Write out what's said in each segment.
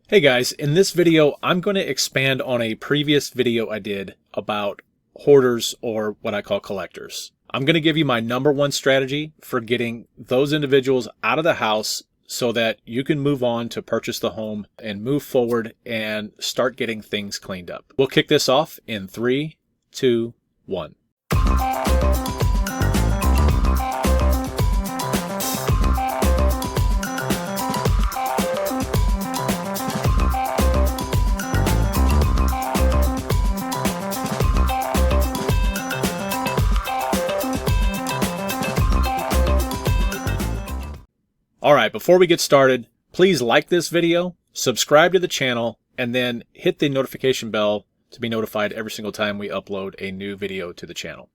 Hey guys, in this video I'm going to expand on a previous video I did about hoarders, or what I call collectors. I'm going to give you my #1 strategy for getting those individuals out of the house so that you can move on to purchase the home and move forward and start getting things cleaned up. We'll kick this off in 3, 2, 1. Alright, before we get started, please like this video, subscribe to the channel, and then hit the notification bell to be notified every single time we upload a new video to the channel.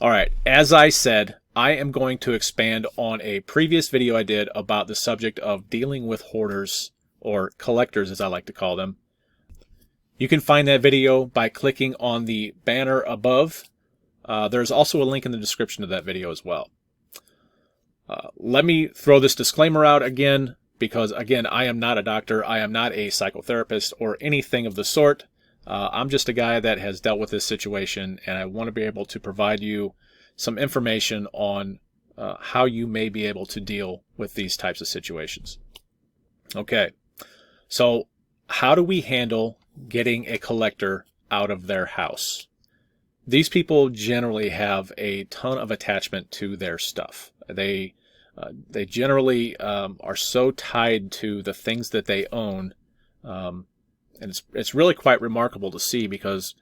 Alright, as I said, I am going to expand on a previous video I did about the subject of dealing with hoarders, or collectors as I like to call them. You can find that video by clicking on the banner above. There's also a link in the description of that video as well. Let me throw this disclaimer out again, because again, I am not a doctor, I am not a psychotherapist or anything of the sort. I'm just a guy that has dealt with this situation, and I want to be able to provide you some information on how you may be able to deal with these types of situations. Okay, so how do we handle getting a collector out of their house? These people generally have a ton of attachment to their stuff. They generally are so tied to the things that they own, and it's really quite remarkable to see, because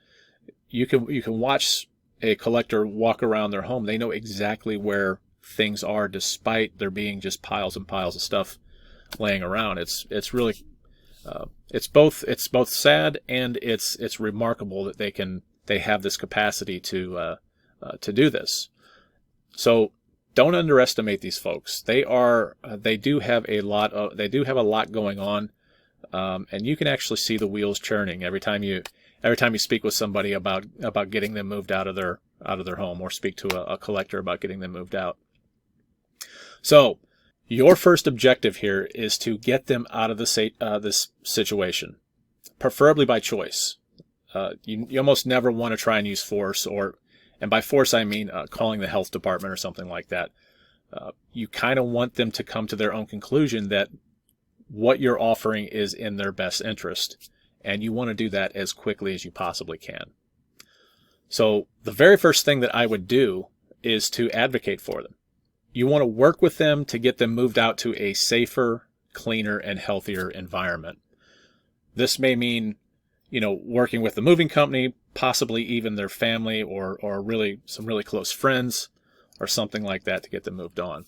you can watch a collector walk around their home. They know exactly where things are, despite there being just piles and piles of stuff laying around. It's really it's both sad, and it's remarkable that they have this capacity to do this. So don't underestimate these folks. They do have a lot going on, and you can actually see the wheels churning every time you speak with somebody about getting them moved out of their home, or speak to a collector about getting them moved out. So your first objective here is to get them out of this situation, preferably by choice. You almost never want to try and use force, and by force I mean calling the health department or something like that. You kind of want them to come to their own conclusion that what you're offering is in their best interest, and you want to do that as quickly as you possibly can. So the very first thing that I would do is to advocate for them. You want to work with them to get them moved out to a safer, cleaner, and healthier environment. This may mean, working with the moving company, possibly even their family, or some really close friends, or something like that, to get them moved on.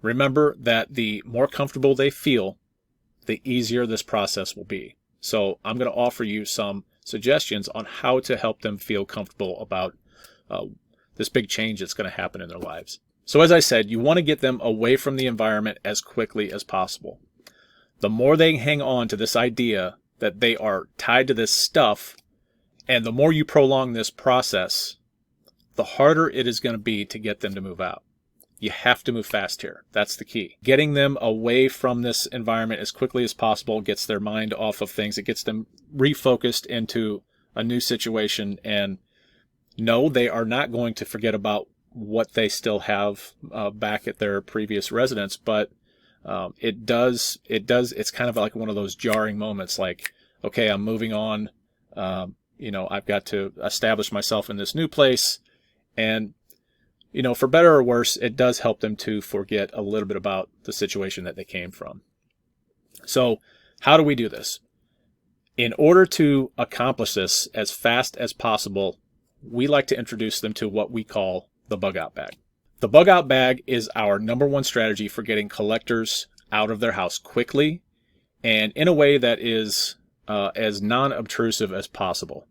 Remember that the more comfortable they feel, the easier this process will be. So I'm going to offer you some suggestions on how to help them feel comfortable about this big change that's going to happen in their lives. So as I said, you want to get them away from the environment as quickly as possible. The more they hang on to this idea that they are tied to this stuff, and the more you prolong this process, the harder it is going to be to get them to move out. You have to move fast here. That's the key. Getting them away from this environment as quickly as possible gets their mind off of things. It gets them refocused into a new situation. And no, they are not going to forget about what they still have back at their previous residence, but it's kind of like one of those jarring moments, like, okay, I'm moving on. I've got to establish myself in this new place. And, for better or worse, it does help them to forget a little bit about the situation that they came from. So how do we do this? In order to accomplish this as fast as possible, we like to introduce them to what we call the bug out bag. The bug out bag is our #1 strategy for getting collectors out of their house quickly, and in a way that is as non-obtrusive as possible.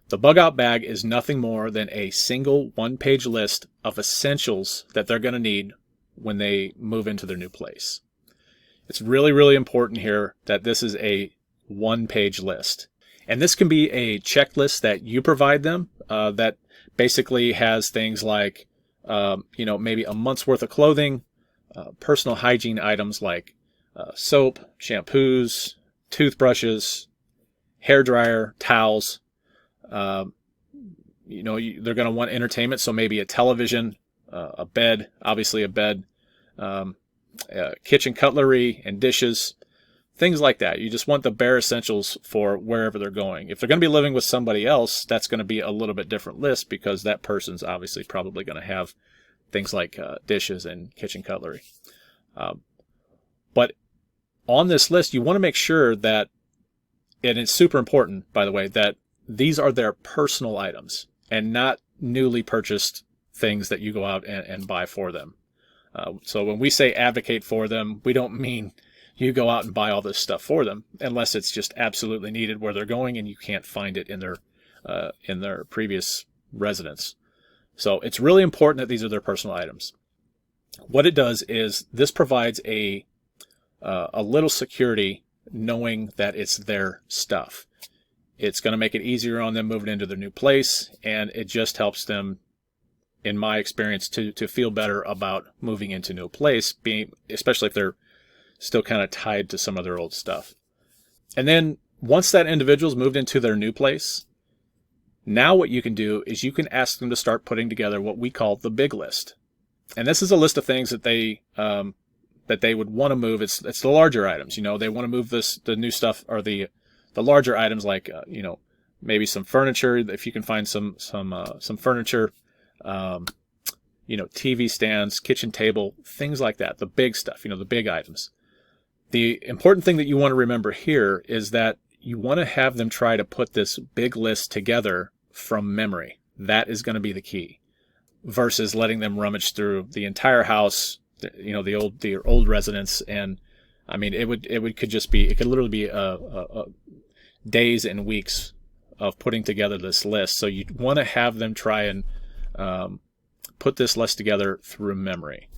The bug out bag is nothing more than a single one-page list of essentials that they're going to need when they move into their new place. It's really, really important here that this is a one-page list. And this can be a checklist that you provide them that basically has things like, maybe a month's worth of clothing, personal hygiene items like soap, shampoos, toothbrushes, hair dryer, towels. You know, they're going to want entertainment, so maybe a television, a bed, obviously a bed, kitchen cutlery and dishes, things like that. You just want the bare essentials for wherever they're going. If they're going to be living with somebody else, that's going to be a little bit different list, because that person's obviously probably going to have things like dishes and kitchen cutlery. But on this list, you want to make sure that, and it's super important, by the way, that these are their personal items and not newly purchased things that you go out and buy for them. So when we say advocate for them, we don't mean you go out and buy all this stuff for them, unless it's just absolutely needed where they're going and you can't find it in their previous residence. So it's really important that these are their personal items. What it does is this provides a little security knowing that it's their stuff. It's going to make it easier on them moving into their new place, and it just helps them, in my experience, to feel better about moving into a new place, especially if they're still kind of tied to some of their old stuff. And then once that individual's moved into their new place, now what you can do is you can ask them to start putting together what we call the big list. And this is a list of things that they would want to move. It's the larger items. You know, they want to move the new stuff, or the larger items, like you know, maybe some furniture. If you can find some furniture, you know, TV stands, kitchen table, things like that. The big stuff. You know, the big items. The important thing that you want to remember here is that you want to have them try to put this big list together from memory. That is going to be the key, versus letting them rummage through the entire house, you know, the old residence. And I mean, it could literally be days and weeks of putting together this list. So you want to have them try and put this list together through memory.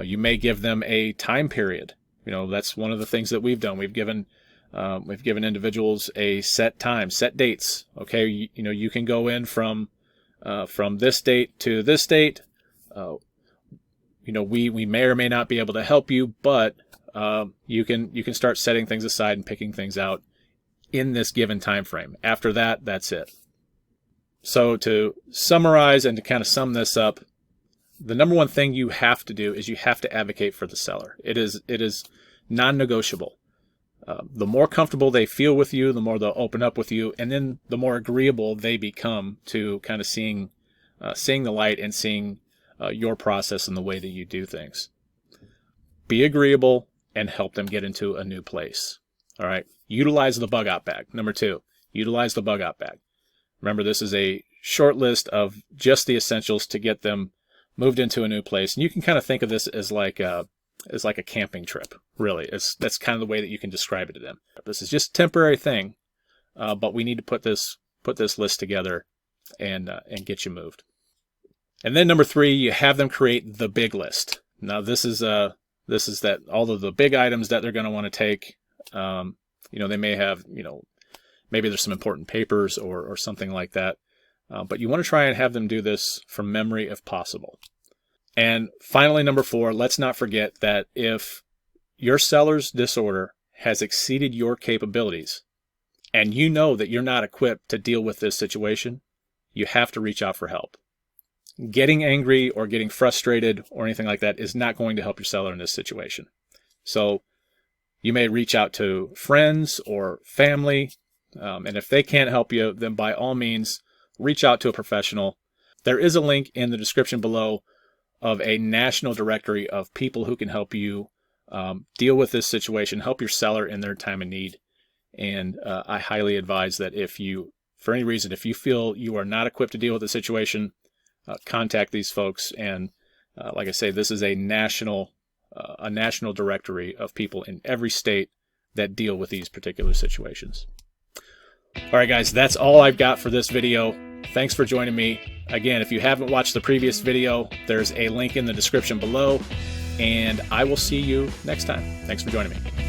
You may give them a time period. You know, that's one of the things that we've done. We've given individuals a set time, set dates. Okay, you know, you can go in from this date to this date. You know, we may or may not be able to help you, but you can start setting things aside and picking things out in this given time frame. After that, that's it. So to summarize and to kind of sum this up, the number one thing you have to do is you have to advocate for the seller. It is non-negotiable. The more comfortable they feel with you, the more they'll open up with you, and then the more agreeable they become to kind of seeing the light and seeing your process and the way that you do things. Be agreeable and help them get into a new place. All right. Utilize the bug out bag. Number 2, utilize the bug out bag. Remember, this is a short list of just the essentials to get them moved into a new place. And you can kind of think of this as like a camping trip. Really, that's kind of the way that you can describe it to them. This is just a temporary thing, but we need to put this list together and get you moved. And then number 3, you have them create the big list. Now this is that all of the big items that they're going to want to take. You know, they may have, you know, maybe there's some important papers or something like that. But you want to try and have them do this from memory if possible. And finally, number 4, let's not forget that if your seller's disorder has exceeded your capabilities and you know that you're not equipped to deal with this situation, you have to reach out for help. Getting angry or getting frustrated or anything like that is not going to help your seller in this situation. So you may reach out to friends or family, and if they can't help you, then by all means, reach out to a professional. There is a link in the description below of a national directory of people who can help you deal with this situation, help your seller in their time of need. And I highly advise that if you, for any reason, if you feel you are not equipped to deal with the situation, contact these folks. And like I say, this is a national directory of people in every state that deal with these particular situations. All right, guys, that's all I've got for this video. Thanks for joining me. Again, if you haven't watched the previous video, there's a link in the description below, and I will see you next time. Thanks for joining me.